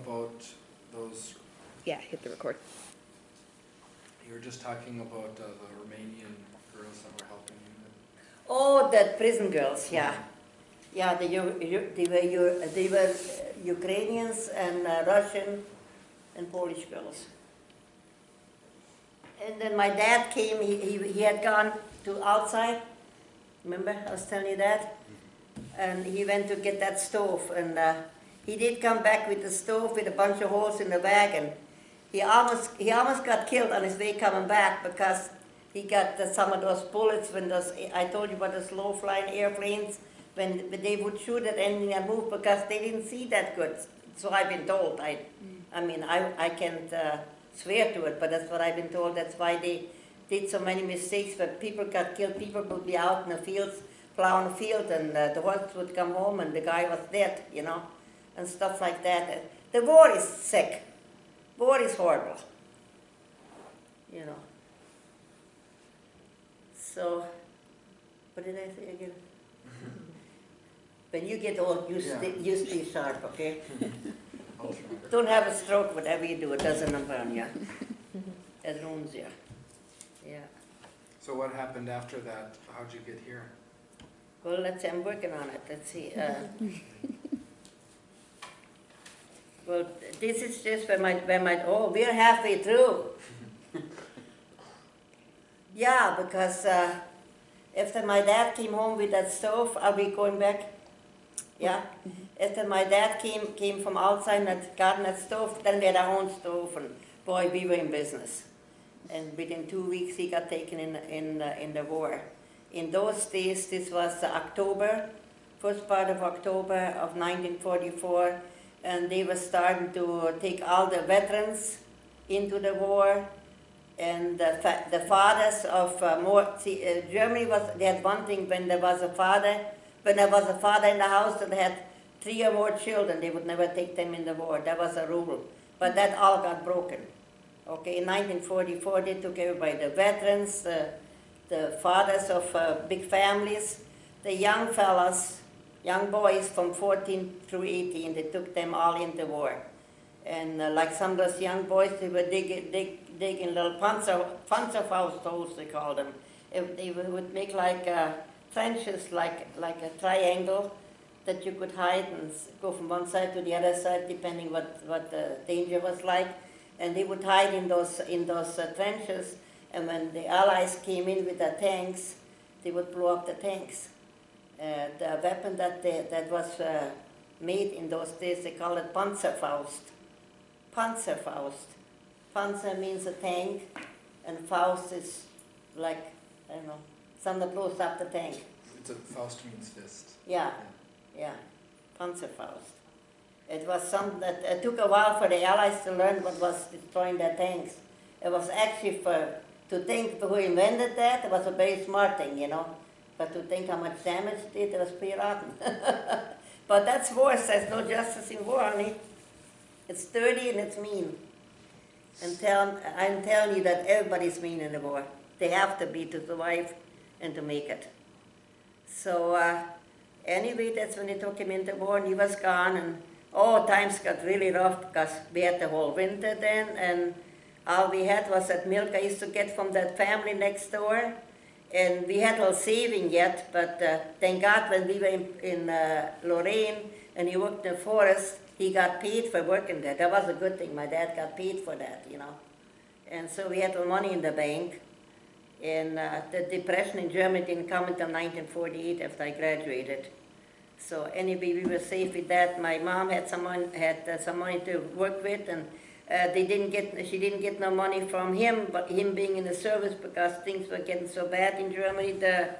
about those. Yeah, hit the record. You were just talking about the Romanian girls that were helping you. Oh, the prison girls, yeah. Yeah, they were Ukrainians and Russian and Polish girls. And then my dad came, he had gone to outside, remember I was telling you that? And he went to get that stove, and he did come back with the stove with a bunch of holes in the wagon. He almost got killed on his way coming back because he got some of those bullets when those, I told you about those low-flying airplanes, when they would shoot at anything that moved because they didn't see that good. So I've been told. I mean, I can't swear to it, but that's what I've been told. That's why they did so many mistakes. When people got killed, people would be out in the fields, plowing the field, and the horse would come home and the guy was dead, you know, and stuff like that. The war is sick. War is horrible, you know. So, what did I say again? When you get old, you stay sharp, okay? Don't have a stroke, whatever you do, it doesn't harm you. It ruins you. Yeah. So what happened after that? How'd you get here? Well, let's see, I'm working on it. Let's see. Well, this is just oh, we're halfway through. Yeah, because after my dad came home with that stove, are we going back? Yeah? After my dad came from outside and got that stove, then we had our own stove, and boy, we were in business. And within 2 weeks, he got taken in the war. In those days, this was October, first part of October of 1944, and they were starting to take all the veterans into the war. And the fathers of Germany they had one thing, when there was a father in the house that had 3 or more children, they would never take them in the war. That was a rule. But that all got broken. Okay, in 1944 they took everybody, the veterans, the fathers of big families, the young fellas, young boys from 14 through 18, they took them all into war. And like some of those young boys, they were digging little Panzerfaust holes, they called them. They would make like trenches, like a triangle that you could hide and go from one side to the other side, depending what the danger was like. And they would hide in those trenches. And when the Allies came in with the tanks, they would blow up the tanks. The weapon that was made in those days, they call it Panzerfaust. Panzerfaust. Panzer means a tank, and Faust is like, I don't know, something that blows up the tank. Faust means fist. Yeah. Panzerfaust. It was something that it took a while for the Allies to learn what was destroying their tanks. It was actually to think who invented that, it was a very smart thing, you know. But to think how much damage it did, it was pretty rotten. But that's war, there's no justice in war, honey. It's dirty and it's mean. I'm telling you that everybody's mean in the war. They have to be to survive and to make it. So anyway, that's when they took him into war, and he was gone. And times got really rough because we had the whole winter then, and all we had was that milk I used to get from that family next door. And we had all saving yet, but thank God when we were in Lorraine and he worked in the forest, he got paid for working there. That was a good thing. My dad got paid for that, you know. And so we had all money in the bank. And the depression in Germany didn't come until 1948 after I graduated. So anyway, we were safe with that. My mom had some money to work with, and she didn't get no money from him, but him being in the service, because things were getting so bad in Germany. The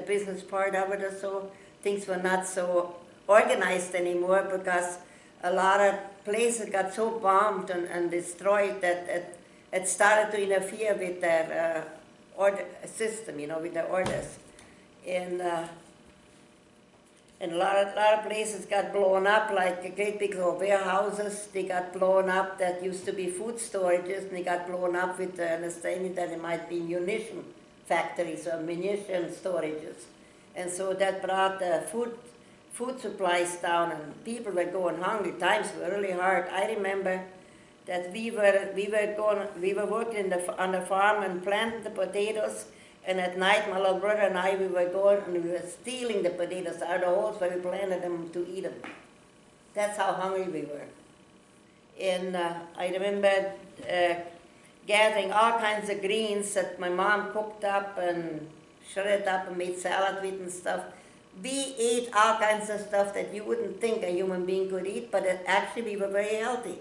business part of it or so, things were not so organized anymore, because a lot of places got so bombed and destroyed that it started to interfere with their order system, you know, with their orders. And a lot of places got blown up, like great big warehouses. They got blown up that used to be food storages, and they got blown up with the understanding that it might be munition factories or munition storages. And so that brought food supplies down, and people were going hungry. Times were really hard. I remember that we were working on the farm and planting the potatoes, and at night my little brother and I, we were going and we were stealing the potatoes out of the holes where we planted them to eat them. That's how hungry we were. And I remember gathering all kinds of greens that my mom cooked up and shredded up and made salad with and stuff. We ate all kinds of stuff that you wouldn't think a human being could eat, but actually we were very healthy.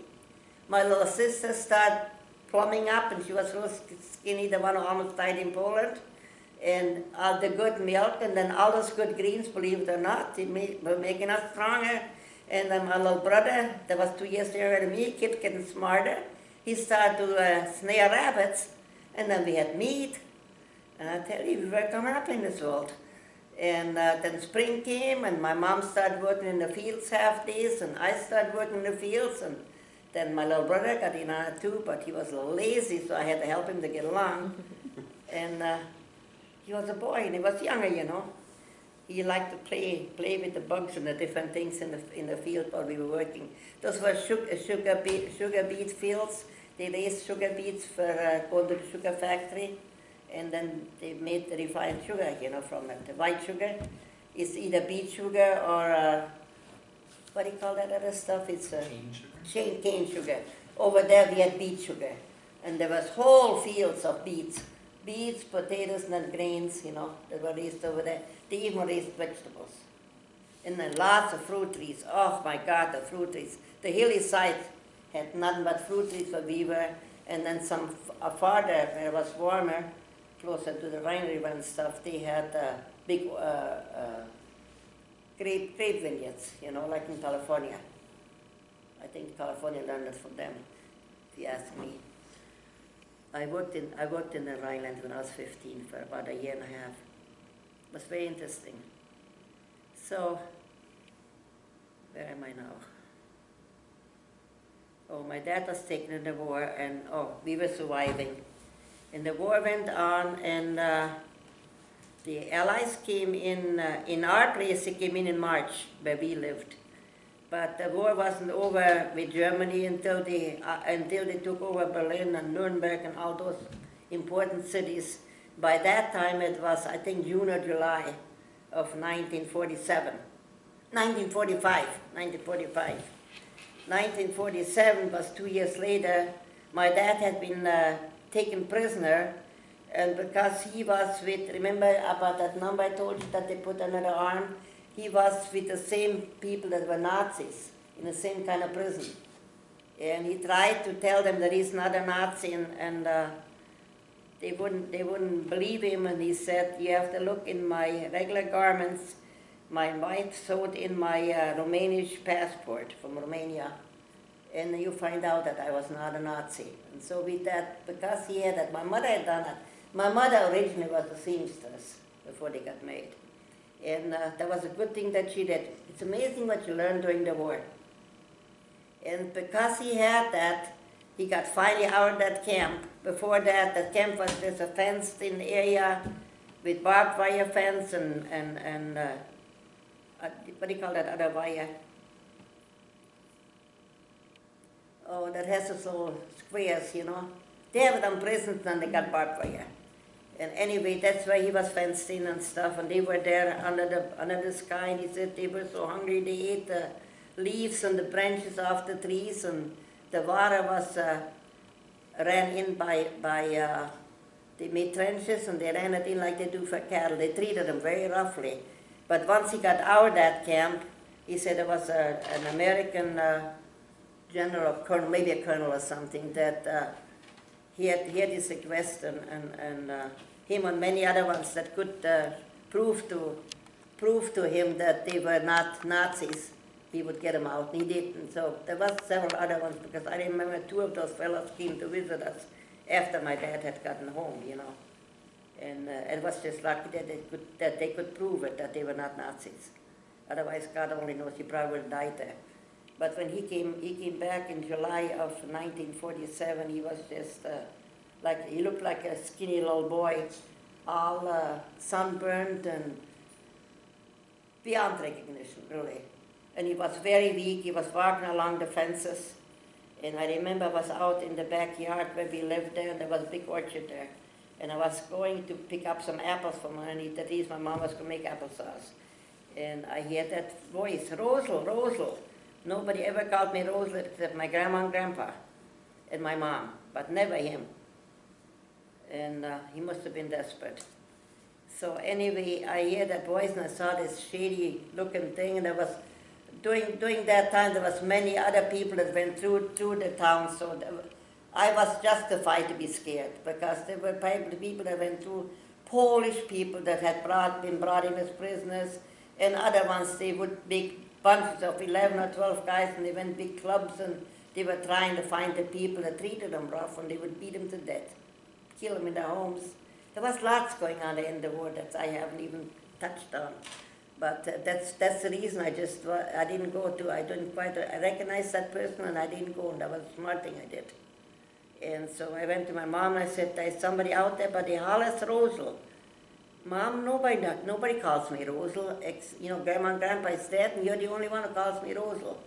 My little sister started plumbing up, and she was real skinny, the one who almost died in Poland. And all the good milk, and then all those good greens, believe it or not, they were making us stronger. And then my little brother, that was 2 years younger than me, kept getting smarter. He started to snare rabbits, and then we had meat. And I tell you, we were coming up in this world. And then spring came, and my mom started working in the fields half days, and I started working in the fields. And then my little brother got in on it too, but he was a little lazy, so I had to help him to get along. And he was a boy, and he was younger, you know. He liked to play with the bugs and the different things in the field while we were working. Those were sugar beet fields. They raised sugar beets for going to the sugar factory, and then they made the refined sugar, you know, from it. The white sugar is either beet sugar or what do you call that other stuff? It's cane sugar. Over there we had beet sugar, and there was whole fields of beets, potatoes, and then grains, you know, that were raised over there. They even raised vegetables. And then lots of fruit trees. Oh my God, the fruit trees. The hilly side had nothing but fruit trees where we were, and then some farther, where it was warmer, closer to the Rhine River and stuff, they had big grape vineyards, you know, like in California. I think California learned it from them, if you ask me. I worked in the Rhineland when I was 15 for about a year and a half. It was very interesting. So, where am I now? Oh, my dad was taken in the war, and we were surviving. And the war went on, and the Allies came in our place. They came in March, where we lived. But the war wasn't over with Germany until they took over Berlin and Nuremberg and all those important cities. By that time, it was, I think, June or July of 1947. 1945. 1947 was 2 years later. My dad had been taken prisoner, and because he was with, remember about that number I told you that they put under the arm? He was with the same people that were Nazis in the same kind of prison. And he tried to tell them that he's not a Nazi, and they wouldn't believe him, and he said, you have to look in my regular garments. My wife sewed in my Romanian passport from Romania, and you find out that I was not a Nazi. And so with that, because he had that, my mother had done it. My mother originally was a seamstress before they got married. And that was a good thing that she did. It's amazing what you learn during the war. And because he had that, he got finally out of that camp. Before that, the camp was just a fenced-in area with barbed wire fence and what do you call that other wire? Oh, that has those little squares, you know. They have it on prisons and they got barbed wire. And anyway, that's why he was fenced in and stuff, and they were there under the sky, and he said they were so hungry, they ate the leaves and the branches off the trees, and the water was ran in by they made trenches, and they ran it in like they do for cattle. They treated them very roughly. But once he got out of that camp, he said there was an American general, colonel, maybe a colonel or something, that he had his request, and him and many other ones that could prove to him that they were not Nazis, he would get them out. And he did. And so there was several other ones, because I remember 2 of those fellows came to visit us after my dad had gotten home, you know. And it was just lucky that they could prove it, that they were not Nazis. Otherwise, God only knows, he probably would have died there. But when he came back in July of 1947, he was just he looked like a skinny little boy, all sunburned, and beyond recognition, really. And he was very weak. He was walking along the fences. And I remember I was out in the backyard where we lived there, and there was a big orchard there. And I was going to pick up some apples from underneath the trees. My mom was going to make applesauce. And I heard that voice, Rosal, Rosal. Nobody ever called me Rosal except my grandma and grandpa and my mom, but never him. And he must have been desperate. So anyway, I heard that voice and I saw this shady looking thing, and there was, during that time there was many other people that went through the town, so I was justified to be scared, because there were people that went through, Polish people that had been brought in as prisoners, and other ones, they would make bunches of 11 or 12 guys, and they went big clubs, and they were trying to find the people that treated them rough, and they would beat them to death, kill them in their homes. There was lots going on in the war that I haven't even touched on. But that's the reason I didn't go to, I didn't quite recognize that person, and I didn't go, and that was a smart thing I did. And so I went to my mom and I said, there's somebody out there, but they hollers Rosal. Mom, nobody calls me Rosal. Grandma and grandpa is dead, and you're the only one who calls me Rosal.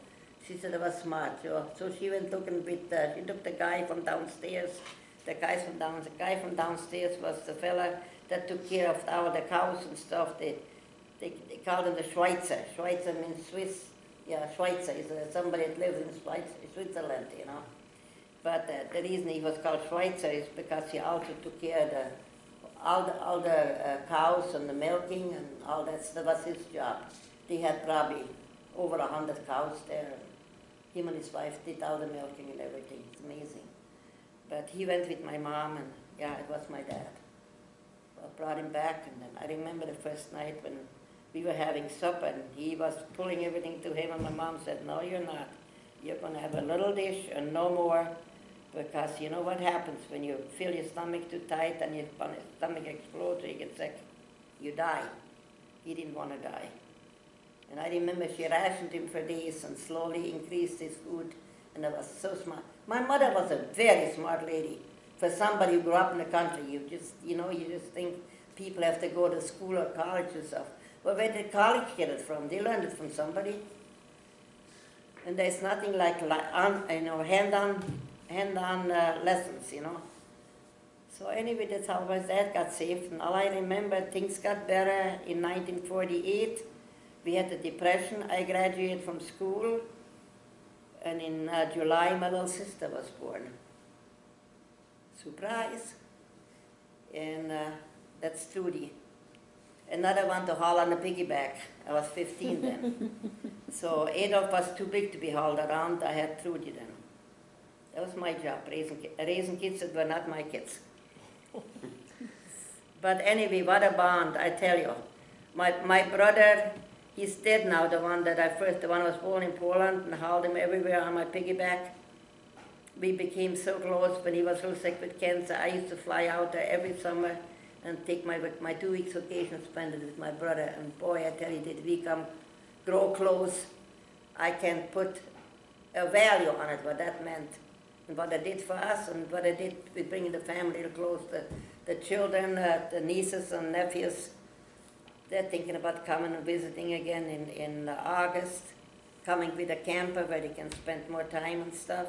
She said I was smart. So she went looking with, she took the guy from downstairs. The guy from downstairs was the fella that took care of all the cows and stuff. They called him the Schweitzer. Schweitzer means Swiss. Yeah, Schweitzer is somebody that lives in Switzerland, you know. But the reason he was called Schweitzer is because he also took care of all the cows and the milking and all that. That was his job. They had probably over 100 cows there. Him and his wife did all the milking and everything. It's amazing. But he went with my mom, and yeah, it was my dad. I brought him back, and then I remember the first night when we were having supper, and he was pulling everything to him, and my mom said, no, you're not. You're going to have a little dish and no more, because you know what happens when you fill your stomach too tight and your stomach explodes or you get sick. You die. He didn't want to die. And I remember she rationed him for days and slowly increased his food, and I was so smart. My mother was a very smart lady. For somebody who grew up in the country, you just think people have to go to school or college and stuff. Well, where did college get it from? They learned it from somebody. And there's nothing like hand-on lessons, you know. So anyway, that's how my dad got saved. And all I remember, things got better in 1948. We had the Depression. I graduated from school. And in July, my little sister was born. Surprise. And that's Trudy. Another one to haul on a piggyback. I was 15 then. So Adolf was too big to be hauled around. I had Trudy then. That was my job, raising kids that were not my kids. But anyway, what a bond, I tell you. My brother, he's dead now, the one who was born in Poland, and hauled him everywhere on my piggyback. We became so close when he was so sick with cancer. I used to fly out there every summer and take my 2 weeks vacation, spend it with my brother. And boy, I tell you, did we grow close. I can't put a value on it, what that meant. And what it did for us, and what it did with bringing the family close. The children, the nieces and nephews, they're thinking about coming and visiting again in August, coming with a camper where they can spend more time and stuff.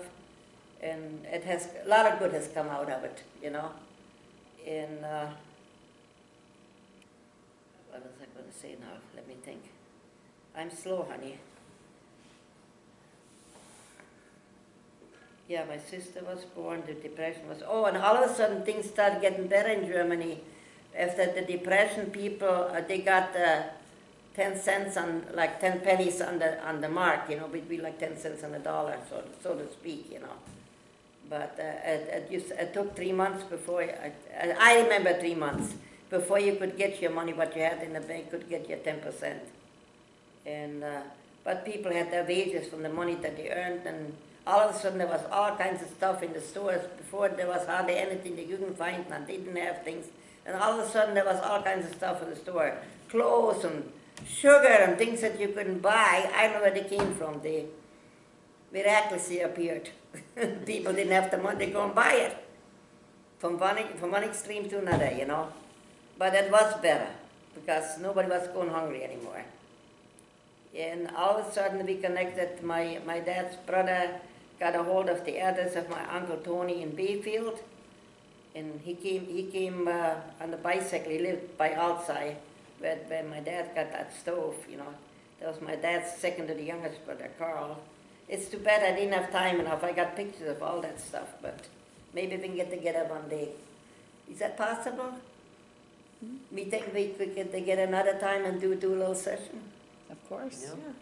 And it has, a lot of good has come out of it, you know. And what was I going to say now? Let me think. I'm slow, honey. Yeah, my sister was born, the Depression was, and all of a sudden things started getting better in Germany. After the Depression, people, they got 10 cents on, like 10 pennies on the mark, you know, would be like 10 cents on a dollar, so to speak, you know. But it took 3 months before, I remember 3 months, before you could get your money, what you had in the bank could get you 10%. And, but people had their wages from the money that they earned, and all of a sudden there was all kinds of stuff in the stores. Before there was hardly anything that you couldn't find, and they didn't have things. And all of a sudden there was all kinds of stuff in the store. Clothes and sugar and things that you couldn't buy. I don't know where they came from. They miraculously appeared. People didn't have the money to go and buy it. From one extreme to another, you know. But it was better, because nobody was going hungry anymore. And all of a sudden we connected, my dad's brother got a hold of the address of my Uncle Tony in Bayfield. And he came on the bicycle. He lived by outside where my dad got that stove, you know. That was my dad's second to the youngest brother, Carl. It's too bad I didn't have time enough. I got pictures of all that stuff, but maybe we can get together one day. Is that possible? We think we could get together another time and do a little session? Of course. Yeah. Yeah.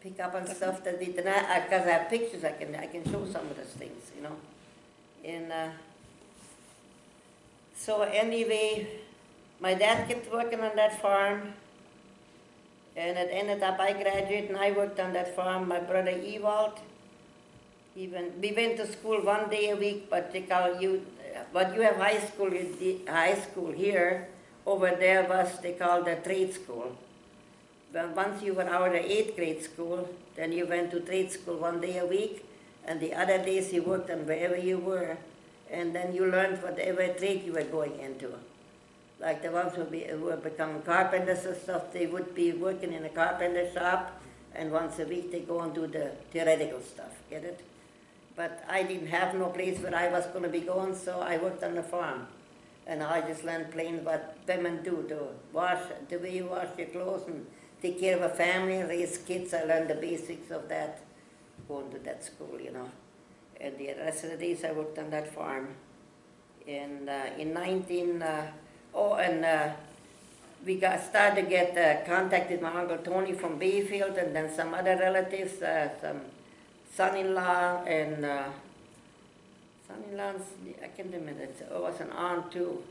Pick up on stuff that we did not, because I have pictures, I can show some of those things, you know. And so anyway, my dad kept working on that farm, and it ended up I graduated and I worked on that farm. My brother Ewald, we went to school 1 day a week, but they call you, but you have high school here. Over there was, they called the trade school. But once you were out of 8th grade school, then you went to trade school 1 day a week, and the other days you worked on wherever you were, and then you learned whatever trade you were going into. Like the ones who were becoming carpenters and stuff, they would be working in a carpenter shop, and once a week they go and do the theoretical stuff, get it? But I didn't have no place where I was going to be going, so I worked on the farm. And I just learned plain what women do, the way you wash your clothes and take care of a family, raise kids. I learned the basics of that, going to that school, you know. And the rest of the days I worked on that farm. And we started to get contact with my Uncle Tony from Bayfield, and then some other relatives, some son-in-law and son-in-law, I can't remember, it was an aunt too.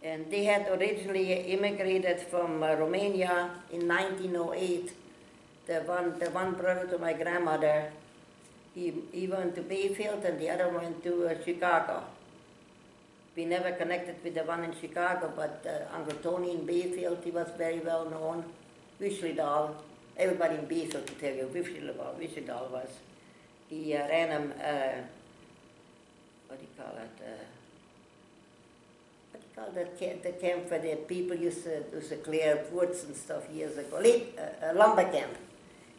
And they had originally immigrated from Romania in 1908. The one brother to my grandmother, he went to Bayfield and the other went to Chicago. We never connected with the one in Chicago, but Uncle Tony in Bayfield, he was very well known. Wishlidal, everybody in Bayfield could tell you Wishlidal was. He ran what do you call it? The camp where the people used to clear woods and stuff years ago. A lumber camp.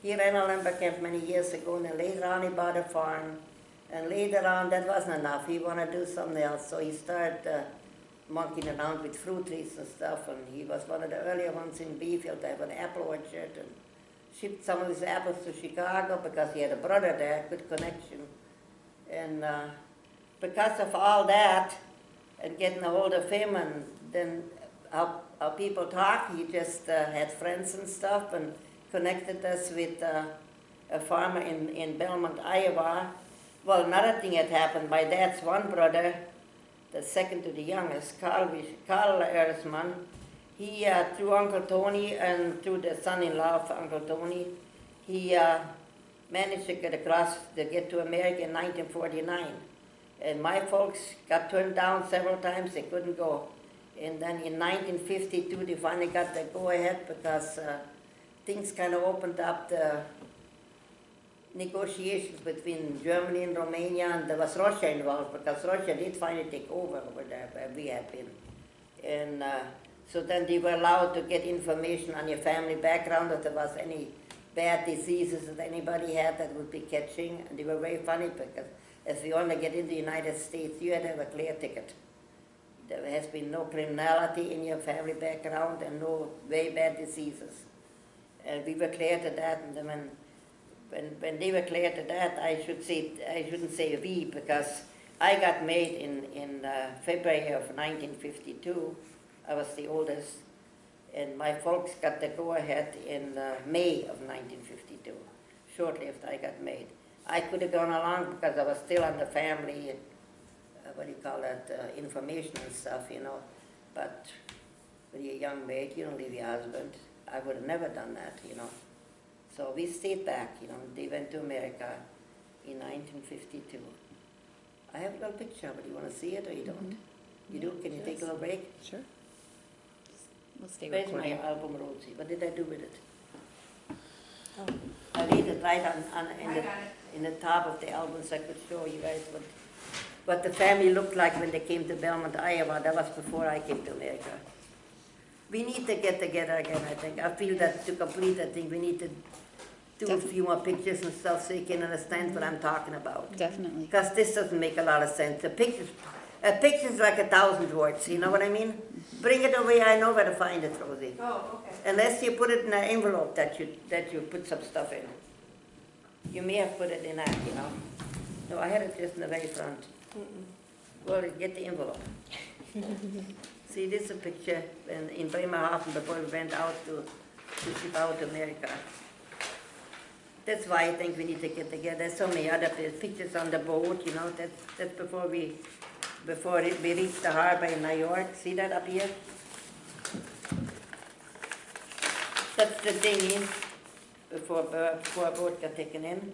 He ran a lumber camp many years ago, and then later on he bought a farm. And later on, that wasn't enough. He wanted to do something else, so he started monkeying around with fruit trees and stuff, and he was one of the earlier ones in Bayfield to have an apple orchard, and shipped some of his apples to Chicago because he had a brother there, good connection. And because of all that, and getting a hold of him, and then how people talk, he just had friends and stuff, and connected us with a farmer in Belmont, Iowa. Well, another thing had happened. My dad's one brother, the second to the youngest, Carl Erzman, he, through Uncle Tony and through the son-in-law of Uncle Tony, he managed to get across, to get to America in 1949. And my folks got turned down several times, they couldn't go. And then in 1952, they finally got the go-ahead because things kind of opened up the negotiations between Germany and Romania, and there was Russia involved because Russia did finally take over there where we had been. And so then they were allowed to get information on your family background, if there was any bad diseases that anybody had that would be catching. And they were very funny because if you want to get in the United States, you had to have a clear ticket. There has been no criminality in your family background and no very bad diseases. And we were clear to that, and then when they were clear to that, I shouldn't say we, because I got married in February of 1952. I was the oldest, and my folks got the go-ahead in May of 1952, shortly after I got married. I could have gone along because I was still on the family, information and stuff, you know. But when you're young maid, you don't leave your husband. I would have never done that, you know. So we stayed back, you know. They went to America in 1952. I have a little picture, but you want to see it or you don't? Mm-hmm. You do? Can you take a little break? Sure. We'll stay Where's recording. my album, Rosie? What did I do with it? Oh. I laid it right in the top of the album so I could show you guys what the family looked like when they came to Belmont, Iowa. That was before I came to America. We need to get together again, I think. I feel that to complete that thing, we need to do a few more pictures and stuff so you can understand what I'm talking about. Definitely. Because this doesn't make a lot of sense. A picture's like 1,000 words, you know what I mean? Bring it away, I know where to find it, Rosie. Oh, okay. Unless you put it in an envelope that you put some stuff in. You may have put it in that, you know. No, I had it just in the very front. Well, get the envelope. See, this is a picture in Bremerhaven before we went out to ship out to America. That's why I think we need to get together. There's so many other pictures on the boat, you know. That's before we reach the harbor in New York. See that up here? That's the dinghy before a boat got taken in.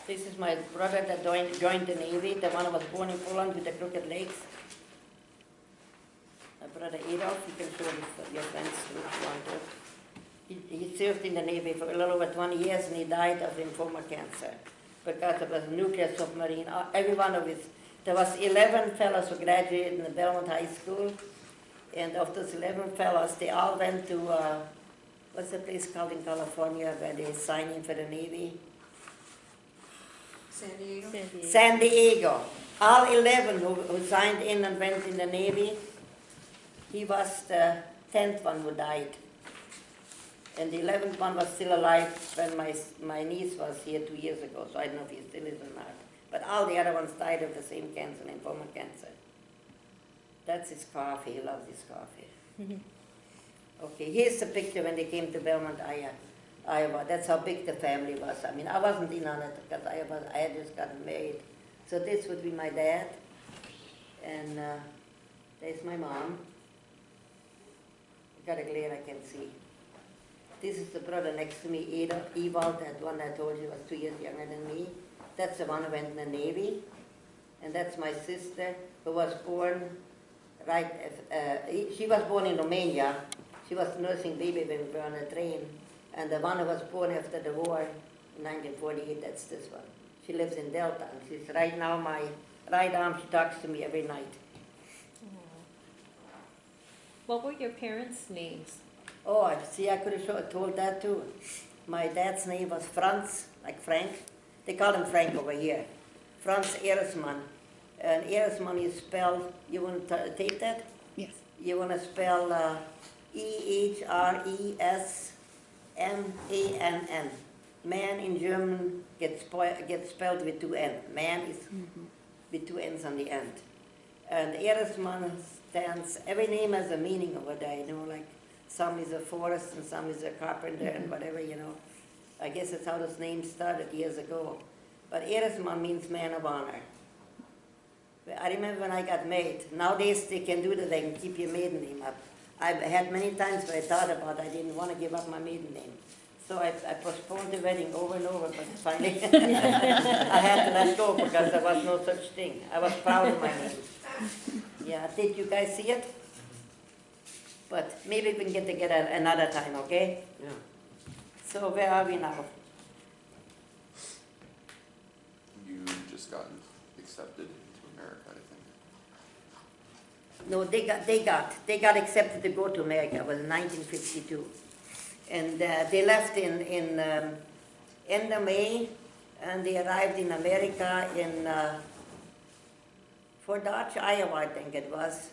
This is my brother that joined the Navy, the one who was born in Poland with the crooked legs. My brother Adolf, you can show your friends too if you want to. He served in the Navy for a little over 20 years and he died of lymphoma cancer because it was a nuclear submarine. Every one of his, there was 11 fellows who graduated in the Belmont High School, and of those 11 fellows, they all went to, what's the place called in California where they sign in for the Navy? San Diego? San Diego. All 11 who signed in and went in the Navy, he was the 10th one who died. And the 11th one was still alive when my niece was here 2 years ago, so I don't know if he still is or not. But all the other ones died of the same cancer, lymphoma cancer. That's his coffee, he loves his coffee. Okay, here's the picture when they came to Belmont, Iowa. That's how big the family was. I mean, I wasn't in on it because I had just gotten married. So this would be my dad, and there's my mom. Got a glare I can see. This is the brother next to me, Ewald, that one I told you was 2 years younger than me. That's the one who went in the Navy. And that's my sister who was born she was born in Romania. She was nursing baby when we were on a train. And the one who was born after the war in 1948, that's this one. She lives in Delta. And she's right now my right arm. She talks to me every night. What were your parents' names? Oh, see, I could have told that too. My dad's name was Franz, like Frank. They call him Frank over here. Franz Eresman. And Eresman is spelled, you want to take that? Yes. You want to spell E-H-R-E-S-M-A-N-N. Man in German gets spelled with 2 N. Man is with 2 N's on the end. And Eresman stands, every name has a meaning over there, you know, like some is a forest and some is a carpenter and whatever, you know. I guess that's how those names started years ago. But Eresman means man of honor. I remember when I got married. Nowadays they can do that, they can keep your maiden name up. I've had many times where I thought about it, I didn't want to give up my maiden name. So I postponed the wedding over and over, but finally I had to let go because there was no such thing. I was proud of my name. Yeah, did you guys see it? But maybe we can get together another time, okay? Yeah. So where are we now? You just gotten accepted into America, I think. No, they got accepted to go to America. It was in 1952. And they left in end of May, and they arrived in America in Fort Dodge, Iowa, I think it was,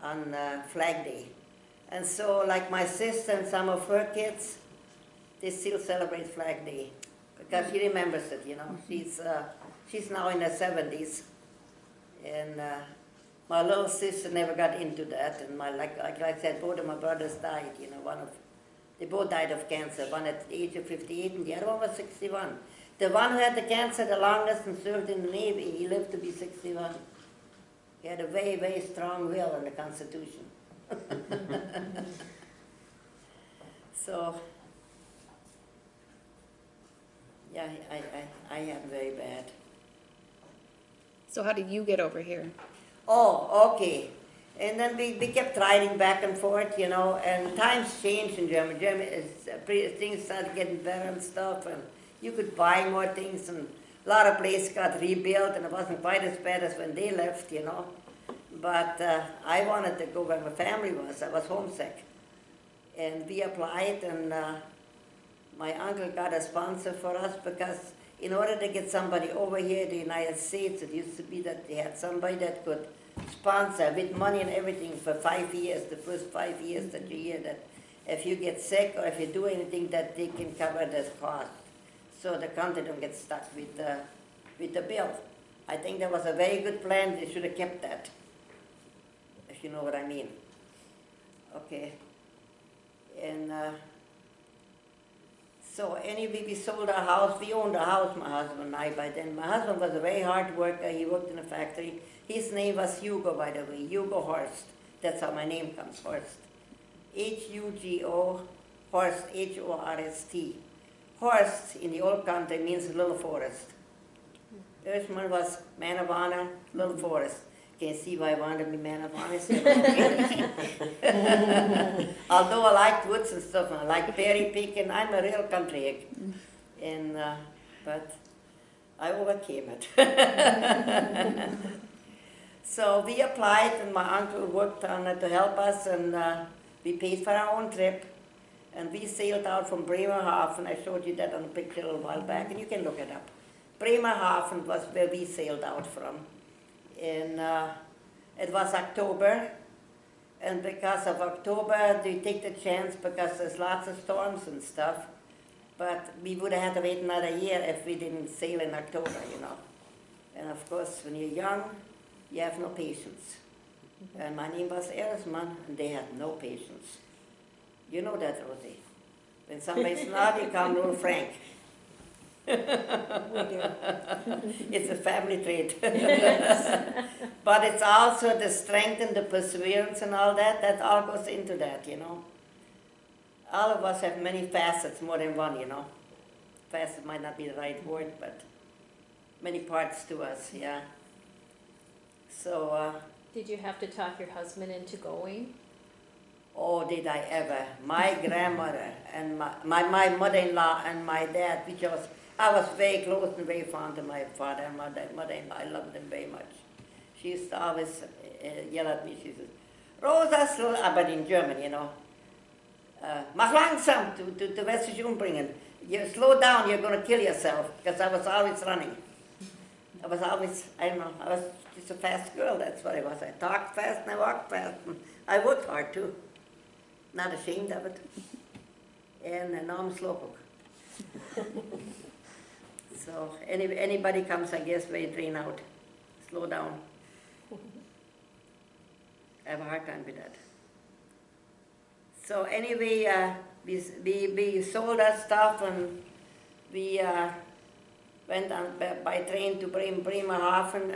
on Flag Day. And so, like my sister and some of her kids, they still celebrate Flag Day because she remembers it. You know, she's now in her 70s, and my little sister never got into that. And like I said, both of my brothers died. You know, they both died of cancer. One at the age of 58, and the other one was 61. The one who had the cancer the longest and served in the Navy, he lived to be 61. He had a very, very strong will in the Constitution. So, yeah, I am very bad. So how did you get over here? Oh, okay. And then we kept riding back and forth, you know, and times changed in Germany. Things started getting better and stuff, and you could buy more things, and a lot of places got rebuilt, and it wasn't quite as bad as when they left, you know. But I wanted to go where my family was. I was homesick. And we applied, and my uncle got a sponsor for us because in order to get somebody over here in the United States, it used to be that they had somebody that could sponsor with money and everything for 5 years, the first 5 years that you're here, that if you get sick or if you do anything, that they can cover the cost. So the country don't get stuck with the bill. I think that was a very good plan. They should have kept that, if you know what I mean. Okay. And so anyway, we sold our house. We owned a house, my husband and I, by then. My husband was a very hard worker. He worked in a factory. His name was Hugo, by the way, Hugo Horst. That's how my name comes, Horst. H-U-G-O, Horst, H-O-R-S-T. Horst in the old country means little forest. Hirschman was man of honor, little forest. Can't see why I wanted to be man of honor. Although I like woods and stuff, and I like berry picking, I'm a real country egg. And, but I overcame it. So we applied, and my uncle worked on it to help us, and we paid for our own trip. And we sailed out from Bremerhaven. I showed you that on a picture a little while back, and you can look it up. Bremerhaven was where we sailed out from. And it was October, and because of October, they take the chance because there's lots of storms and stuff. But we would have had to wait another year if we didn't sail in October, you know. And of course, when you're young, you have no patience. And my name was Erisman, and they had no patience. You know that, Rosie. When somebody's not, you call little Frank. It's a family trait. But it's also the strength and the perseverance and all that, that all goes into that, you know. All of us have many facets, more than one, you know. Facet might not be the right word, but many parts to us, yeah. So, Did you have to talk your husband into going? oh, did I ever. My grandmother and my mother-in-law and my dad, I was very close and very fond of my father and mother-in-law. I loved them very much. She used to always yell at me. She says, Rosa, but in German, you know. Mach langsam, du wirst dich umbringen. You slow down, you're going to kill yourself. Because I was always running. I was always, I don't know, I was just a fast girl, that's what I was. I talked fast and I walked fast. And I worked hard too. Not ashamed of it. And now I'm a slowpoke. So anybody comes, I guess, very drained out. Slow down. I have a hard time with that. So anyway, we sold our stuff, and we went on by train to Bremerhaven,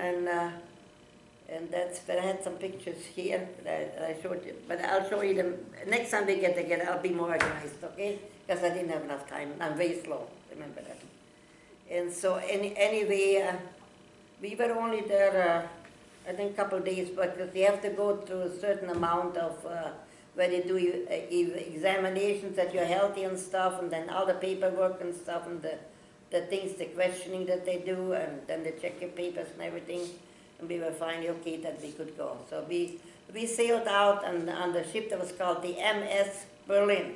and that's where I had some pictures here that I showed you. But I'll show you them next time we get together. I'll be more organized, okay? Because I didn't have enough time. I'm very slow. Remember that. And so anyway, we were only there, I think, a couple of days, because you have to go through a certain amount of where they do examinations that you're healthy and stuff, and then all the paperwork and stuff, and the things, the questioning that they do, and then they check your papers and everything. And we were finally okay that we could go. So we sailed out on the ship that was called the MS Berlin.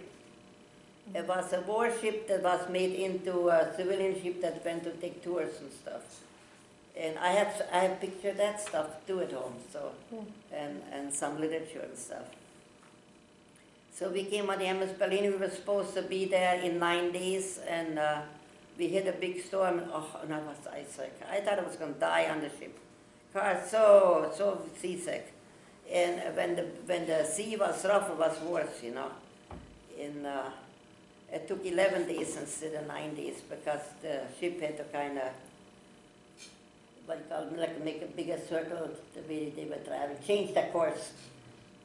It was a warship that was made into a civilian ship that went to take tours and stuff. And I have pictured that stuff too at home, so, and some literature and stuff. So we came on the MS Berlin. We were supposed to be there in 9 days, and we hit a big storm. Oh, and I was sick. I thought I was going to die on the ship. Car so seasick. And when the sea was rough, it was worse, you know. And it took 11 days instead of 9 days because the ship had to kind of, what you call it, like make a bigger circle the way they were traveling, change their course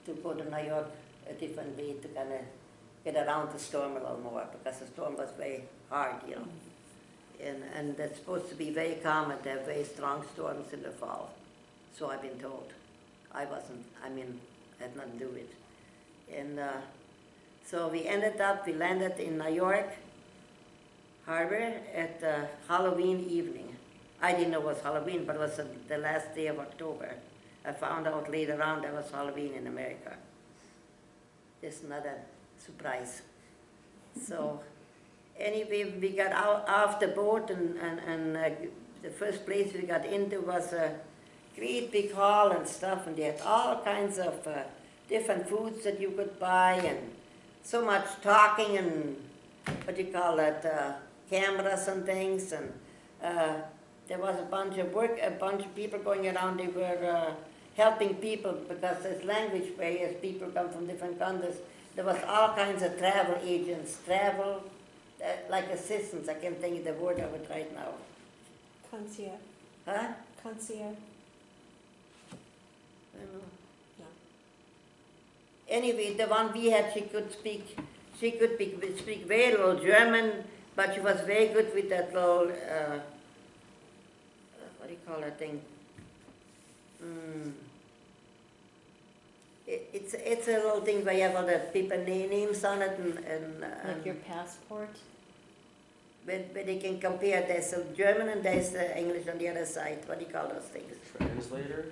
to go to New York a different way to kind of get around the storm a little more because the storm was very hard, you know. And that's supposed to be very calm and they have very strong storms in the fall. So I've been told. I had nothing to do with it. And so we landed in New York Harbor at Halloween evening. I didn't know it was Halloween, but it was the last day of October. I found out later on that was Halloween in America. Just another surprise. So anyway, we got out off the boat, and the first place we got into was a great big hall and stuff, and they had all kinds of different foods that you could buy, and so much talking and what do you call that, cameras and things, and there was a bunch of people going around. They were helping people because there's language barriers. People come from different countries. There was all kinds of travel agents, like assistants. I can't think of the word of it right now. Concierge. Huh? Concierge. I don't know. No. Anyway, the one we had, she could speak very little German, but she was very good with that little, what do you call that thing? It's a little thing where you have all the people names on it, and Like your passport? where they can compare. There's a German and there's English on the other side. What do you call those things? Translator?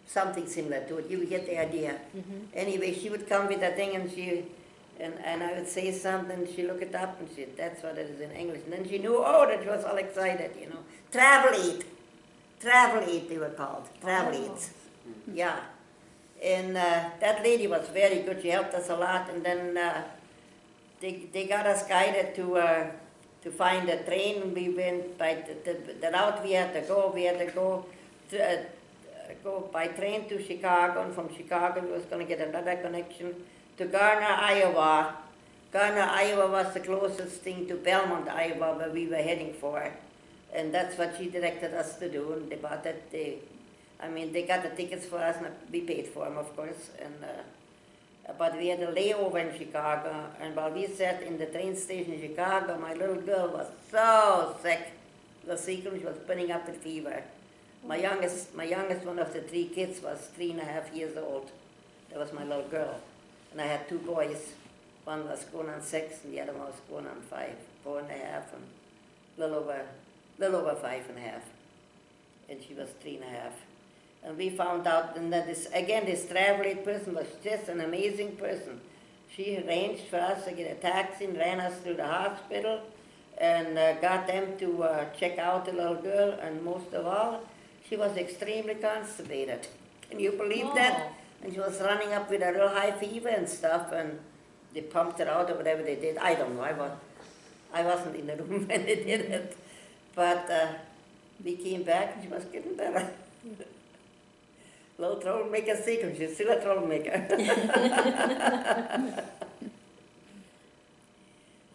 Something similar to it. You get the idea. Mm-hmm. Anyway, she would come with that thing, and I would say something, she looked it up, and she said, that's what it is in English. And then she knew, that she was all excited, you know. Travel aid, they were called. Travel aids. Yeah. And that lady was very good. She helped us a lot. And then they got us guided to find a train. And we went by the route we had to go. We had to go by train to Chicago. And from Chicago, we was going to get another connection to Garner, Iowa. Garner, Iowa was the closest thing to Belmont, Iowa, where we were heading for. And that's what she directed us to do. And they bought it. They got the tickets for us, and we paid for them, of course. And but we had a layover in Chicago. And while we sat in the train station in Chicago, my little girl was so sick. The secret, she was putting up with fever. My youngest one of the 3 kids was 3.5 years old. That was my little girl. And I had 2 boys. One was going on 6, and the other one was going on 5, 4.5, and little over 5.5. And she was 3.5. And we found out that this travel aid person was just an amazing person. She arranged for us to get a taxi and ran us to the hospital, and got them to check out the little girl, and most of all, she was extremely constipated. Can you believe that? And she was running up with a real high fever and stuff, and they pumped her out or whatever they did. I don't know. I wasn't in the room when they did it. But we came back and she was getting better. Little troublemaker secret. She's still a troublemaker.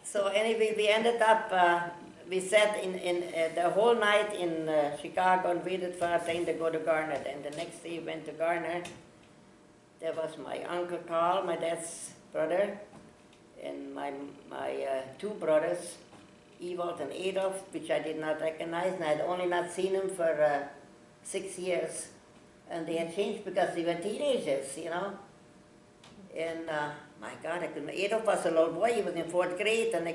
So anyway, we ended up, we sat in the whole night in Chicago and waited for our train to go to Garner. And the next day we went to Garner. There was my Uncle Carl, my dad's brother, and my 2 brothers, Ewald and Adolf, which I did not recognize, and I had only not seen them for 6 years. And they had changed because they were teenagers, you know. And my God, I couldn't. Adolf was a little boy, he was in 4th grade, and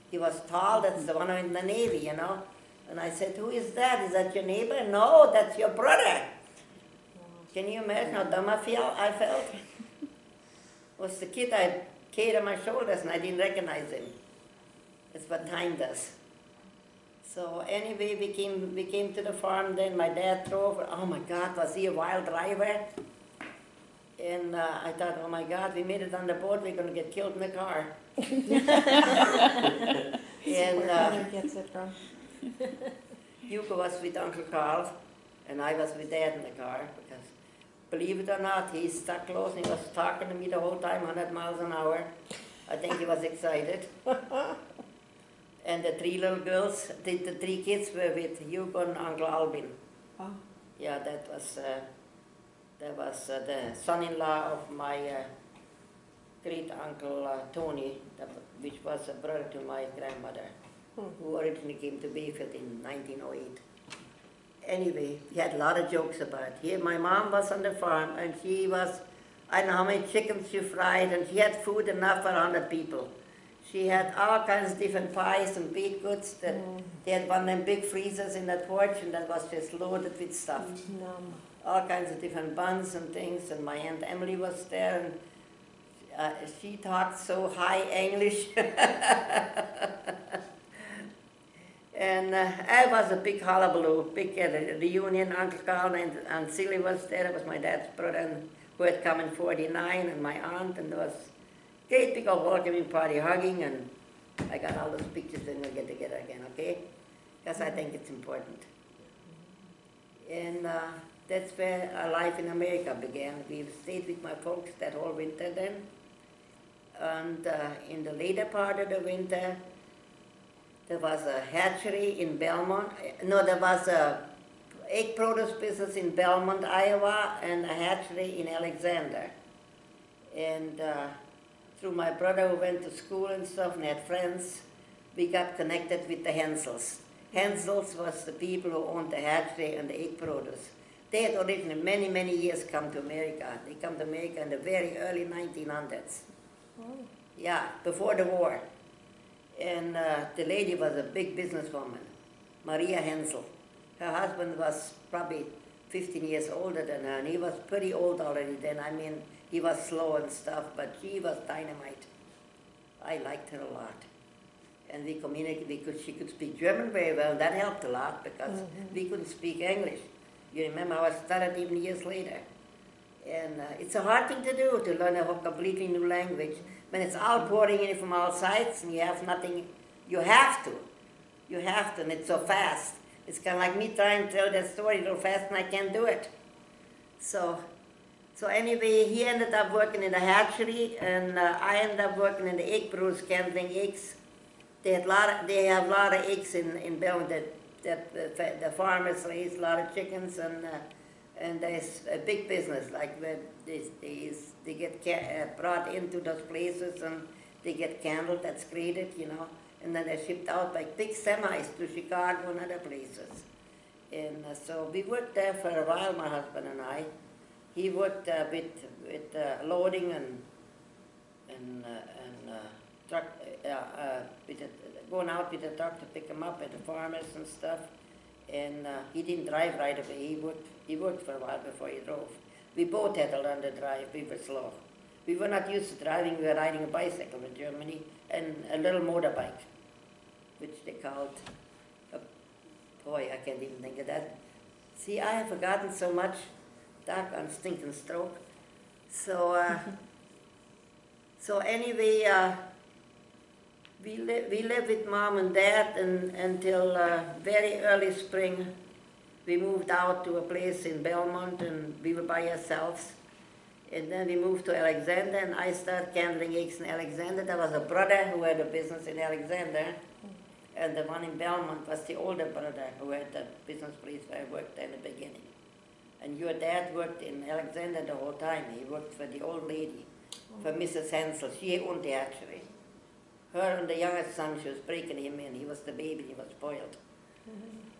he was tall, that's the one in the Navy, you know. And I said, who is that? Is that your neighbor? No, that's your brother. Can you imagine how dumb I felt? Was the kid I carried on my shoulders, and I didn't recognize him. That's what time does. So anyway, we came to the farm then. My dad drove. Oh my God, was he a wild driver? And I thought, oh my God, we made it on the boat. We're going to get killed in the car. And Where Connor gets it from. Hugo was with Uncle Carl, and I was with Dad in the car. Because, believe it or not, he stuck close and he was talking to me the whole time, 100 miles an hour. I think he was excited. And the 3 little girls, the 3 kids were with Hugo and Uncle Albin. Oh. Yeah, that was the son-in-law of my great uncle Tony, which was a brother to my grandmother, who originally came to Bayfield in 1908. Anyway, he had a lot of jokes about it. Here, my mom was on the farm, and she was, I don't know how many chickens she fried, and she had food enough for 100 people. She had all kinds of different pies and baked goods. They had one of them big freezers in that porch, and that was just loaded with stuff. Numb. all kinds of different buns and things, and my Aunt Emily was there, and she taught so high English. And it was a big hullabaloo, big reunion. Uncle Carl and Silly was there. It was my dad's brother who had come in 49, and my aunt, and there was great big old welcoming party, hugging, and I got all those pictures when we get together again, okay? Because I think it's important. And that's where our life in America began. We stayed with my folks that whole winter then. And in the later part of the winter, there was a hatchery in Belmont. No, there was a egg produce business in Belmont, Iowa, and a hatchery in Alexander. And through my brother who went to school and stuff and had friends, we got connected with the Hensels. Hensels was the people who owned the hatchery and the egg produce. They had originally many years come to America. They come to America in the very early 1900s. Oh. Yeah, before the war. And the lady was a big businesswoman, Maria Hensel. Her husband was probably 15 years older than her, and he was pretty old already then. I mean, he was slow and stuff, but she was dynamite. I liked her a lot. And we communicated because she could speak German very well. That helped a lot because we couldn't speak English. You remember, I was studied even years later. And it's a hard thing to do, to learn a completely new language. When it's all pouring in from all sides and you have nothing, you have to, and it's so fast. It's kind of like me trying to tell that story real fast and I can't do it. So anyway, he ended up working in the hatchery, and I ended up working in the egg produce, handling eggs. They have a lot of eggs in Belmont that the farmers raise a lot of chickens, and there's a big business, like where they get brought into those places and they get candled, that's graded, you know, and then they're shipped out by big semis to Chicago and other places. And so we worked there for a while, my husband and I. He worked with loading and truck, going out with the truck to pick them up at the farmers and stuff. And he didn't drive right away. He worked for a while before he drove. We both had to learn to drive. We were slow. We were not used to driving. We were riding a bicycle in Germany and a little motorbike, which they called, boy, I can't even think of that. See, I have forgotten so much. Doc on stinking stroke. So anyway, we lived with Mom and Dad until very early spring. We moved out to a place in Belmont, and we were by ourselves. And then we moved to Alexander, and I started handling eggs in Alexander. There was a brother who had a business in Alexander, and the one in Belmont was the older brother who had that business place where I worked in the beginning. And your dad worked in Alexander the whole time. He worked for the old lady, for Mrs. Hensel. She owned the hatchery. Her and the youngest son, she was breaking him in. He was the baby, he was spoiled.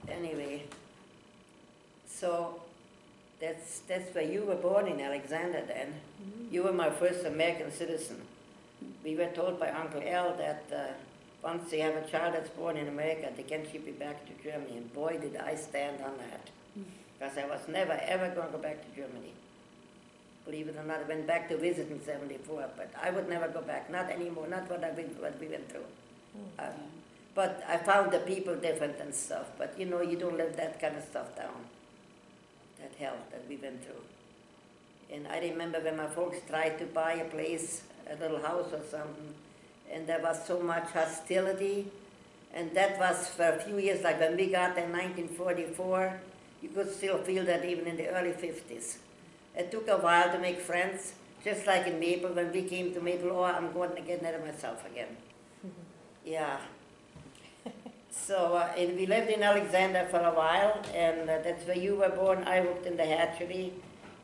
Anyway, so that's where you were born, in Alexander then. You were my first American citizen. We were told by Uncle Al that once they have a child that's born in America, they can ship it back to Germany. And boy, did I stand on that. Because I was never, ever going to go back to Germany. Believe it or not, I went back to visit in 74, but I would never go back, not anymore, not what we went through. But I found the people different and stuff, but you know, you don't live that kind of stuff down, that hell that we went through. And I remember when my folks tried to buy a place, a little house or something, and there was so much hostility, and that was for a few years, like when we got there in 1944, you could still feel that even in the early 50s. It took a while to make friends, just like in Maple. When we came to Maple, oh, I'm going to get rid of myself again. Yeah. So and we lived in Alexander for a while, and that's where you were born. I worked in the hatchery,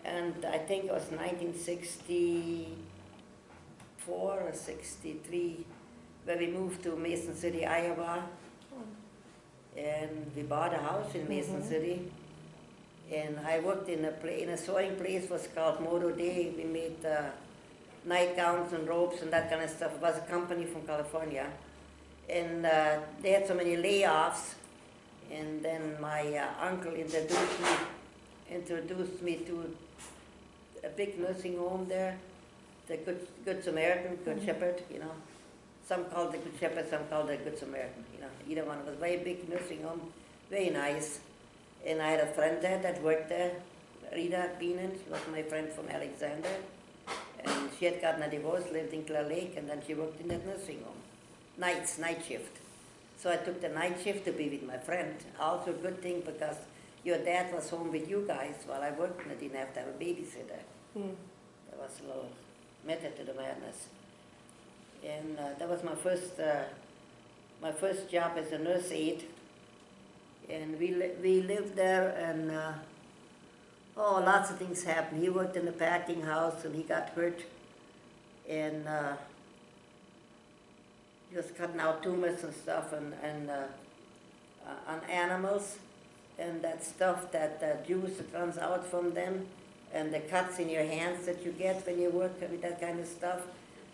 and I think it was 1964 or 63, where we moved to Mason City, Iowa. And we bought a house in Mason City. And I worked in a sewing place, was called Modo Day. We made nightgowns and ropes and that kind of stuff. It was a company from California. And they had so many layoffs. And then my uncle introduced me introduced me to a big nursing home there, the Good Samaritan, Good Shepherd, you know. Some called it Good Shepherd, some called it Good Samaritan, you know. Either one. It was a very big nursing home, very nice. And I had a friend there that worked there, Rita Beenan. She was my friend from Alexander. And she had gotten a divorce, lived in Clear Lake, and then she worked in that nursing home. Night shift. So I took the night shift to be with my friend. Also a good thing because your dad was home with you guys while I worked and I didn't have to have a babysitter. That was a little method to the madness. And that was my first job as a nurse aide. And we lived there, and lots of things happened. He worked in the packing house and he got hurt. And he was cutting out tumors and stuff on animals. And that stuff, that juice that runs out from them, and the cuts in your hands that you get when you work with that kind of stuff.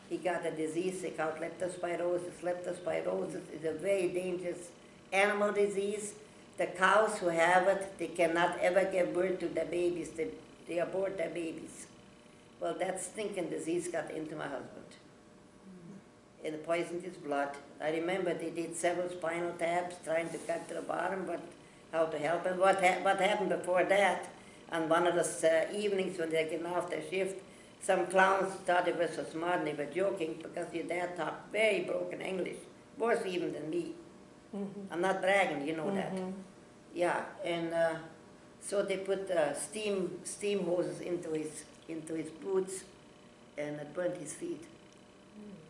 He got a disease they call leptospirosis. Leptospirosis is a very dangerous animal disease. The cows who have it, they cannot ever give birth to their babies. They abort their babies. Well, that stinking disease got into my husband. And it poisoned his blood. I remember they did several spinal taps trying to cut to the bottom, but how to help him. What happened before that, on one of those evenings when they're getting off their shift, some clowns thought they were so smart and they were joking because your dad talked very broken English, worse even than me. I'm not bragging, you know that. Yeah, and so they put steam hoses into his boots, and it burned his feet.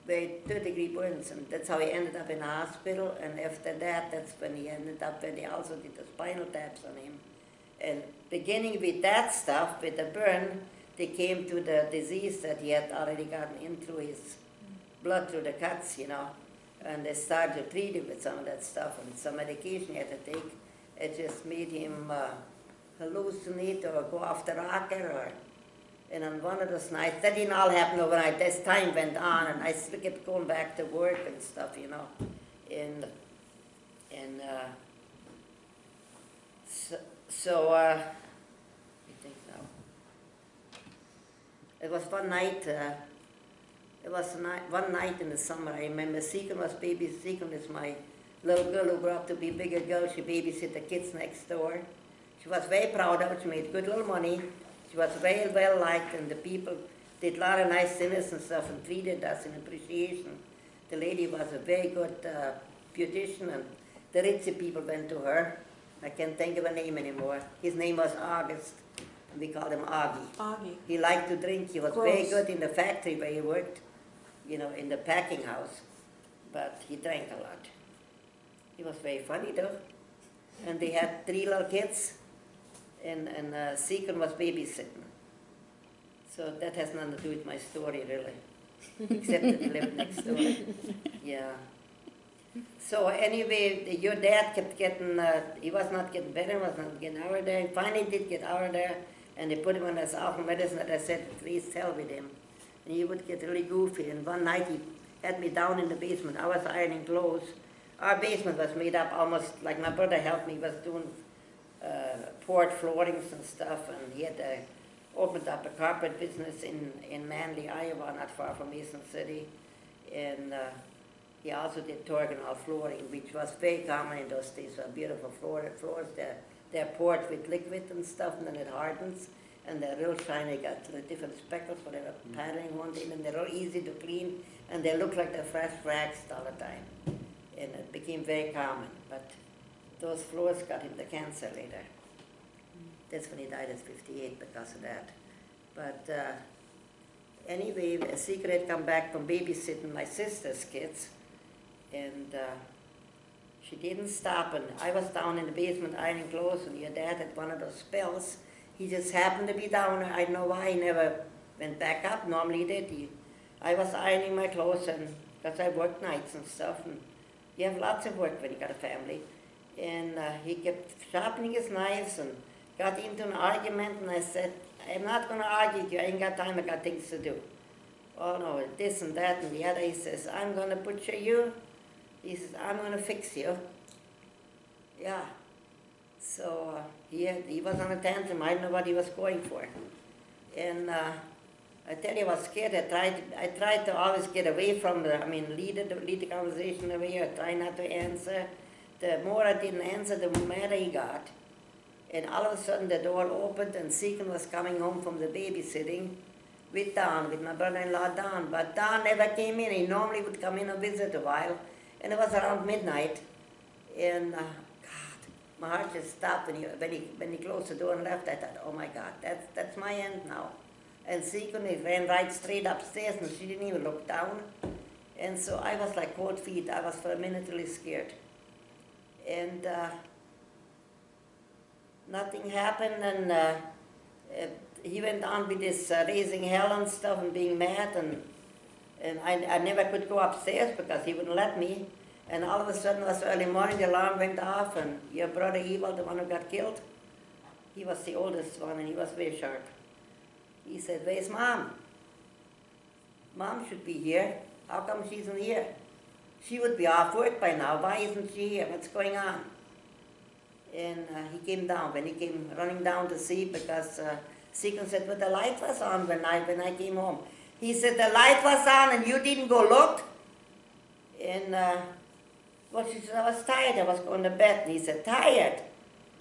Very third-degree burns, and that's how he ended up in the hospital. And after that, that's when he ended up where they also did the spinal taps on him. And beginning with that stuff, with the burn, they came to the disease that he had already gotten in through his blood, through the cuts, you know. And they started to treat him with some of that stuff, and some medication he had to take. It just made him hallucinate or go off the rocker. And on one of those nights, that didn't all happen overnight. As time went on, and I still kept going back to work and stuff, you know. And so I think now. It was one night. One night in the summer. I remember Seacon was Seacon is my little girl who grew up to be a bigger girl. She babysit the kids next door. She was very proud of it. She made good little money. She was very well liked, and the people did a lot of nice dinners and stuff and treated us in appreciation. The lady was a very good beautician, and the ritzy people went to her. I can't think of her name anymore. His name was August, and we called him Augie. Augie. He liked to drink. He was Gross. very good in the factory where he worked, you know, in the packing house, but he drank a lot. He was very funny though. And they had 3 little kids, and Seacon was babysitting. So that has nothing to do with my story really, except that he lived next door. Yeah. So anyway, your dad kept getting, he was not getting better, was not getting out of there. He finally did get out of there, and they put him on this awful medicine that I said, please tell with him. And he would get really goofy, and one night he had me down in the basement. I was ironing clothes. Our basement was made up almost, like my brother helped me, was doing poured floorings and stuff, and he had opened up a carpet business in Manly, Iowa, not far from Mason City. And he also did Torganol flooring, which was very common in those days. So beautiful floors, they're poured with liquid and stuff, and then it hardens, and they're real shiny. They got the different speckles, whatever patterning one thing, and they're real easy to clean, and they look like they're fresh waxed all the time. And it became very common, but those floors got him the cancer later. That's when he died at 58 because of that. But anyway, a secret had come back from babysitting my sister's kids, and she didn't stop. And I was down in the basement ironing clothes, and your dad had one of those spells. He just happened to be down there. I don't know why he never went back up. Normally he did. I was ironing my clothes, and because I worked nights and stuff, and you have lots of work when you got a family. And he kept sharpening his knives and got into an argument, and I said, I'm not going to argue with you. I ain't got time. I got things to do. Oh, no, this and that and the other. He says, I'm going to butcher you. He says, I'm going to fix you. Yeah. So he was on a tantrum. I didn't know what he was going for. And I tell you, I was scared. I tried to always get away from lead the conversation away, or try not to answer. The more I didn't answer, the madder he got. And all of a sudden the door opened and Seacon was coming home from the babysitting with Don, with my brother-in-law Don. But Don never came in. He normally would come in and visit a while. And it was around midnight. And God, my heart just stopped when he closed the door and left. I thought, oh my God, that's my end now. And Seacon, he ran right straight upstairs and she didn't even look down. And so I was like cold feet. I was for a minute really scared. And nothing happened, and he went on with this raising hell and stuff and being mad, and I never could go upstairs because he wouldn't let me. And all of a sudden, it was early morning, the alarm went off, and your brother Evil, the one who got killed, he was the oldest one, and he was very sharp. He said, where's Mom? Mom should be here. How come she isn't here? She would be off work by now. Why isn't she here? What's going on? And he came down. When he came running down to see, because Seacon said, but the light was on when I came home. He said, the light was on and you didn't go look? And well, she said, I was tired. I was going to bed. And he said, tired?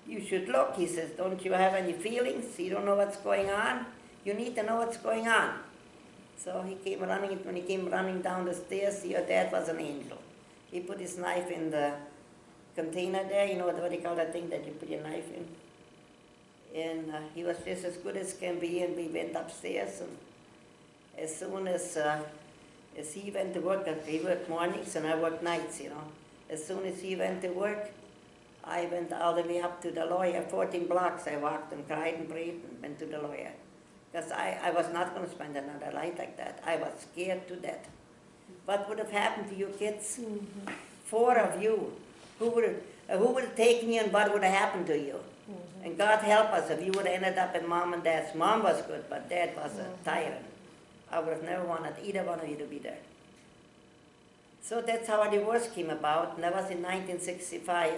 You should look. He says, don't you have any feelings? You don't know what's going on? You need to know what's going on. So he came running. When he came running down the stairs, your dad was an angel. He put his knife in the container there, you know what do you call that thing that you put your knife in? And he was just as good as can be, and we went upstairs, and as soon as he went to work, he worked mornings and I worked nights, you know. As soon as he went to work, I went all the way up to the lawyer, 14 blocks I walked and cried and prayed and went to the lawyer. Because I was not going to spend another night like that. I was scared to death. What would have happened to you kids? Mm-hmm. 4 of you. Who would have taken you and what would have happened to you? Mm-hmm. And God help us if you would have ended up in Mom and Dad's. Mom was good, but Dad was a tyrant. I would have never wanted either one of you to be there. So that's how a divorce came about, and that was in 1965.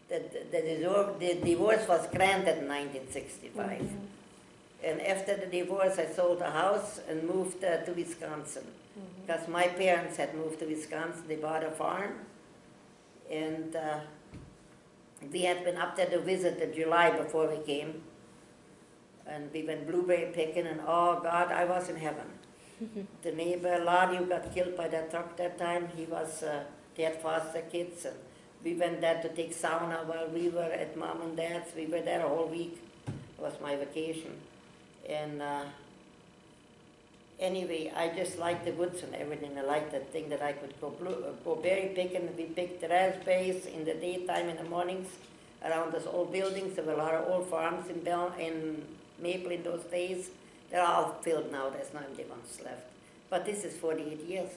The divorce was granted in 1965. Mm-hmm. And after the divorce, I sold a house and moved to Wisconsin. Because my parents had moved to Wisconsin. They bought a farm. And we had been up there to visit in July before we came. And we went blueberry picking, and oh God, I was in heaven. The neighbor, Lottie, who got killed by that truck that time, they had foster kids. And we went there to take sauna while we were at Mom and Dad's. We were there a whole week. It was my vacation. And anyway, I just liked the woods and everything. I liked that thing that I could go berry picking. We picked raspberries in the daytime, in the mornings, around those old buildings. There were a lot of old farms in Maple in those days. They're all filled now. There's not empty ones left. But this is 48 years.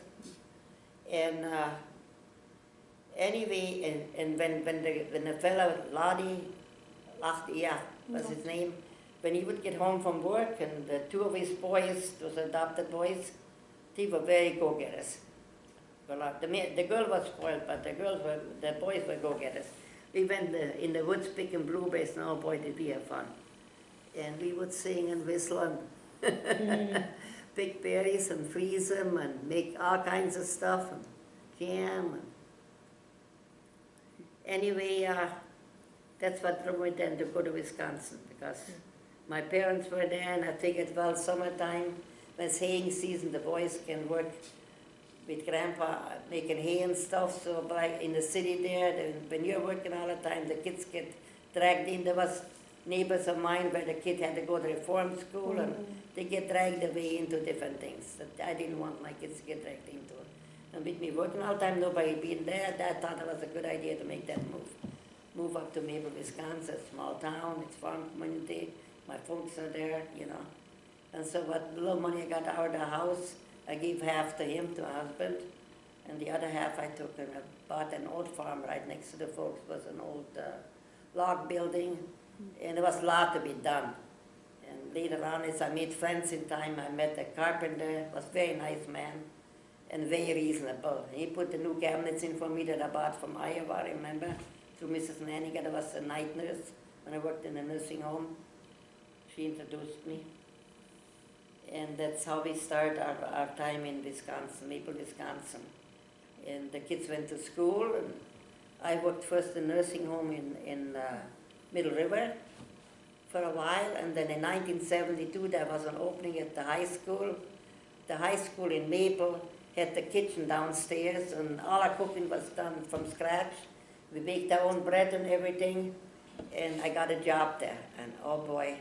And anyway, and when the fellow Lottie was his name. When he would get home from work, and the 2 of his boys, those adopted boys, they were very go-getters. The girl was spoiled, but the boys were go-getters. We went in the woods picking blueberries, and oh boy, did we have fun. And we would sing and whistle and pick berries and freeze them and make all kinds of stuff and jam. Anyway, that's what drove me then to go to Wisconsin, because my parents were there, and I figured, well, summertime, when it's haying season, the boys can work with Grandpa making hay and stuff. So in the city there, when you're working all the time, the kids get dragged in. There was neighbors of mine where the kid had to go to reform school, and they get dragged away into different things that I didn't want my kids to get dragged into. And with me working all the time, nobody being there, I thought it was a good idea to make that move. Move up to Maple, Wisconsin, a small town, it's farm community. My folks are there, you know. And so what little money I got out of the house, I gave half to him, to my husband, and the other half I took and I bought an old farm right next to the folks. It was an old log building, and there was a lot to be done. And later on, as I made friends in time, I met a carpenter, was a very nice man, and very reasonable. He put the new cabinets in for me that I bought from Iowa, remember? through Mrs. Manninger. That was a night nurse when I worked in a nursing home. She introduced me. And that's how we start our time in Wisconsin, Maple, Wisconsin. And the kids went to school. And I worked first in a nursing home in Middle River for a while. And then in 1972, there was an opening at the high school. The high school in Maple had the kitchen downstairs, and all our cooking was done from scratch. We baked our own bread and everything, and I got a job there, and oh boy.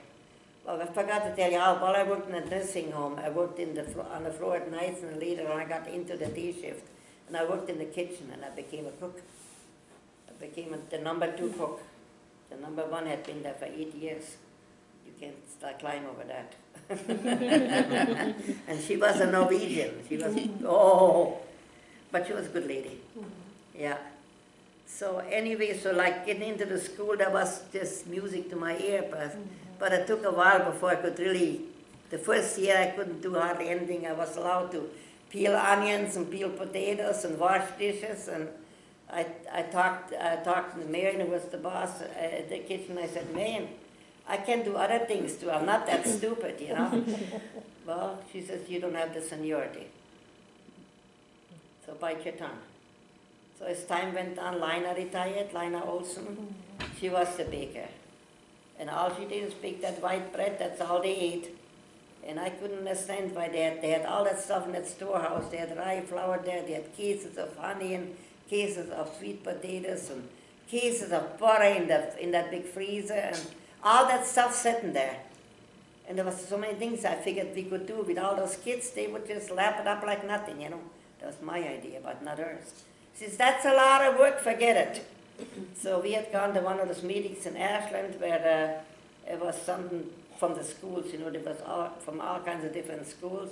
Well, I forgot to tell you, while I worked in a nursing home, I worked on the floor at nights, and later on I got into the day shift, and I worked in the kitchen, and I became a cook. I became the number 2 cook. The number 1 had been there for 8 years. You can't climb over that. And she was a Norwegian. She was, but she was a good lady. Yeah. So anyway, so like getting into the school, that was just music to my ear, but it took a while before I could really, the first year I couldn't do hardly anything. I was allowed to peel onions and peel potatoes and wash dishes, and I talked to Marion, who was the boss at the kitchen. I said, "Man, I can do other things too. I'm not that stupid, you know." Well, she says, "You don't have the seniority, so bite your tongue." So as time went on, Lina retired, Lina Olson. She was the baker. And all she did is bake that white bread, that's all they ate. And I couldn't understand why they had all that stuff in that storehouse. They had rye flour there, they had cases of honey and cases of sweet potatoes and cases of butter in that big freezer, and all that stuff sitting there. And there was so many things I figured we could do with all those kids. They would just lap it up like nothing, you know. That was my idea, but not hers. She says, "That's a lot of work, forget it." So we had gone to one of those meetings in Ashland where it was something from the schools, you know, there was from all kinds of different schools.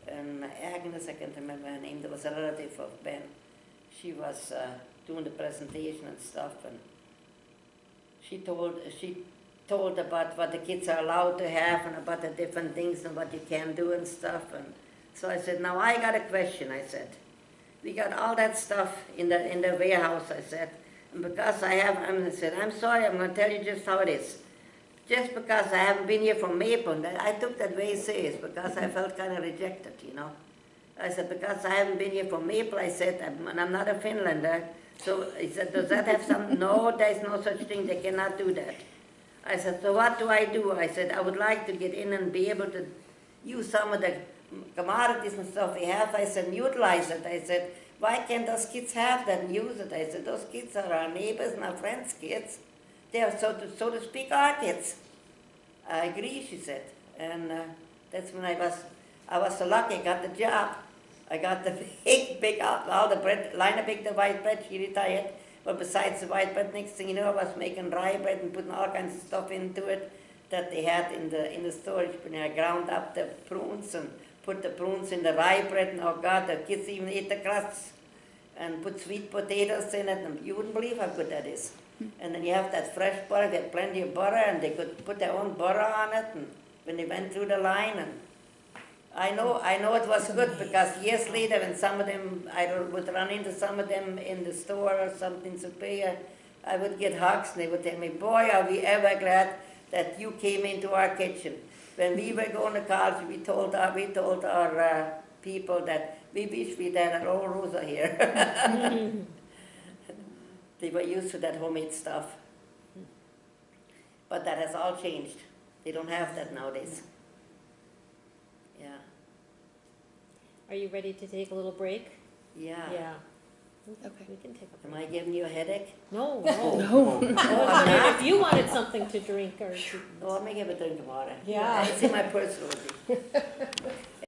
And Agnes, I can't remember her name, there was a relative of Ben. She was doing the presentation and stuff, and she told about what the kids are allowed to have and about the different things and what you can do and stuff. And so I said, "Now I got a question," I said. "We got all that stuff in the warehouse," I said. "And because I said, I'm sorry, I'm going to tell you just how it is. Just because I haven't been here from Maple," and I took that very serious because I felt kind of rejected, you know. I said, "Because I haven't been here from Maple," I said, "and I'm not a Finlander." So he said, "Does that have something?" "No, there's no such thing, they cannot do that." I said, "So what do I do?" I said, "I would like to get in and be able to use some of the commodities and stuff we have." I said, "Utilize it." I said, "Why can't those kids have that and use it?" I said, "Those kids are our neighbors and our friends' kids. They are, so to speak, our kids." "I agree," she said. And that's when I was so lucky I got the job. I got the big, all the bread. Lina baked the white bread, she retired. But besides the white bread, next thing you know, I was making rye bread and putting all kinds of stuff into it that they had in the storage bin. I ground up the prunes and put the prunes in the rye bread, and oh God, the kids even ate the crusts, and put sweet potatoes in it, and you wouldn't believe how good that is. And then you have that fresh butter, they had plenty of butter, and they could put their own butter on it, and when they went through the line, and I know it was good, because years later when some of them, I would run into some of them in the store or something Superior, I would get hugs, and they would tell me, "Boy, are we ever glad that you came into our kitchen. When we were going to college, we told our people that we wish we had an old Rosa here." They were used to that homemade stuff. But that has all changed. They don't have that nowadays. Yeah. Are you ready to take a little break? Yeah. Yeah. Okay. We can take a Am break. I giving you a headache? No, no. No. If you wanted something to drink or to. No, let me give a drink of water. Yeah. It's in my purse already.